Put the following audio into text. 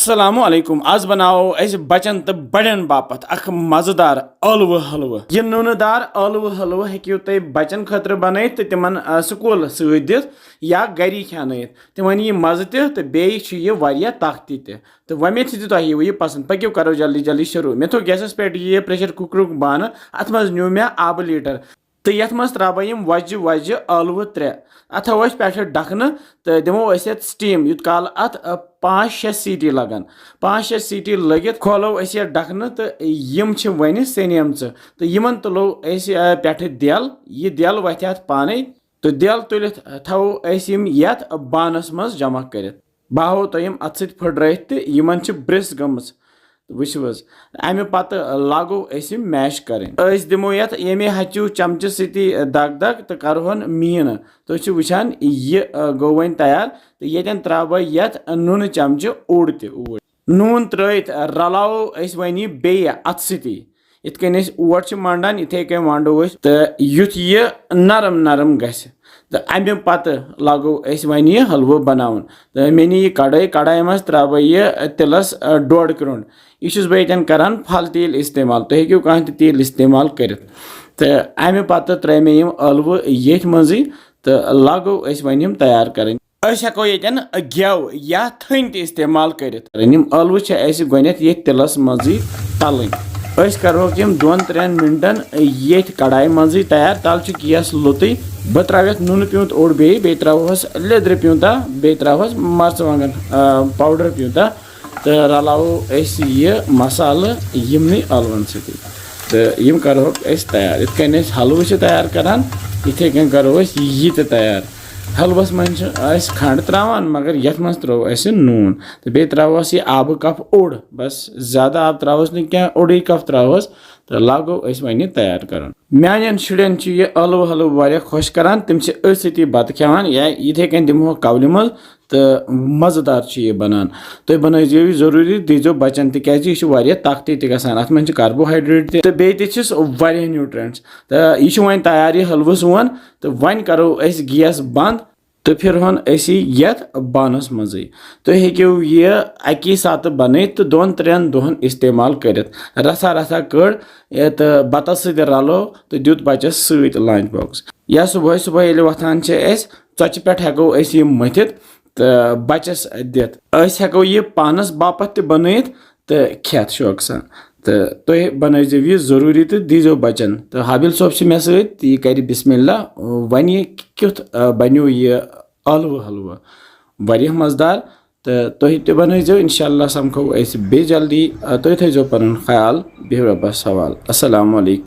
अस्सलामु अलैकुम आज बनाओ ऐसे बचन तो बड़न बापत अख मजेदार अलव हलव यह नूनदार अलव हलव हेकियो तुम बचन खतर बन तो तिमन स्कूल सत दित या गरी खेनत तिमन यह मज़ तो बेयह वारिया ताकती तो वमे थी तुह यह पसंद पक्यो करो जल्दी जल्दी शुरू मे थो गैसस पे यह प्रेशर कुकर बान अत मज न्यू मे आब लीटर तो ये मज त्रा वजह वजह अलव 3 अत थो पे ढकन तो दिमो स्टीम यूत काल अत 5-6 सीटी लगन 5-6 सीटी लगित खोलो ढकन तो यम वन सनेम तो यमन तुलो पे दिल यह दिल वथ अत पाने तो दिल तुलित थो यथ बानस मज जमा कर बहो तुम अत सत फुट तो यमन ब्रिस गमज वो अमे पत लागो मैश कर दिमो ये यमे हचू चमच सती दग दग तो करोहन मीन तो वुचान यह गो वन तैयार तो ये त्रा ये नून चमच ओड नून त्रित रलाओ वन बे अत सती इत ओट मंडान इथे कन वंडो तो युथ यह नरम नरम गस तो अमे पत लागो वन यह हलवो बनावन तो मे नी कड़ाई मज त्रा यह तिलस 1.5 क्रुंड यह बहन करान फल तेल इस्तेमाल तो हेक्यो कह तेल इस्तेमाल कर तो अमे पत त्रे मे अलव ये मजी तो लागो वन तैयार कर हेको ये गेव या थन इस्तेमाल कर अलव गोथ ये तिलस मजी तल करो 2-3 मिनटन ये कड़ाई मजी तैयार तल गैस लुत बह त्रा नून प्यूंत ओड बे त्रोहस लेदर प्यूंता बे त्रोहस मर्चवांगन पाउडर प्यूंता तो रलाओ यह मसाल यमन अलवन सती तो यम करो तैयार इत हलव तैयार करान इथे कन करो यह तैयार हलवस मज खंड त्रावान मगर ये मज त्रो नून तो बे त्रोस यह आब कप ओड बस ज्यादा आब त्रोस न क्या ओड कप त्रोस तो लागो वन तैयार कर मान शुरन यह अलव हलव वारिया खुश करान तम अथी बत खेवान या इथे कन दिमो कवल मज तो मजेदार यह बनान तो बनजो जरूरी दीजो बचन तह ताकती गसान अत मन कार्बोहाइड्रेट तो बेस न्यूट्रिएंट्स तो यह वन तैयार यह हलव सोन तो वन करो गैस बंद तो फिर हन ये बानस मजे तो हेक्यो यह अकी सात बन तो 2-3 दोहन इस्तेमाल कर रसा रसा कड़ तो बत सत रलो तो दुत बचस सत लंच बॉक्स या सुबह सुबह ये वथान चौचि पे हेको यह मथित तो बचस दित हेको यह पानस बापत बन तो खेत शौक सान तो तुह बनजो यह जरूरी तो दीजो बचन तो हाबिल सोब मे सत यह कर बिस्मिल्लाह वन यह क्युथ बनो यह अलव हलव वारिया मजेदार तो तुह ते बनजो इंशाअल्लाह समखो बे जल्दी तुह थो पन ख्याल बिहु रब्बस हवाल अस्सलामु अलैकुम।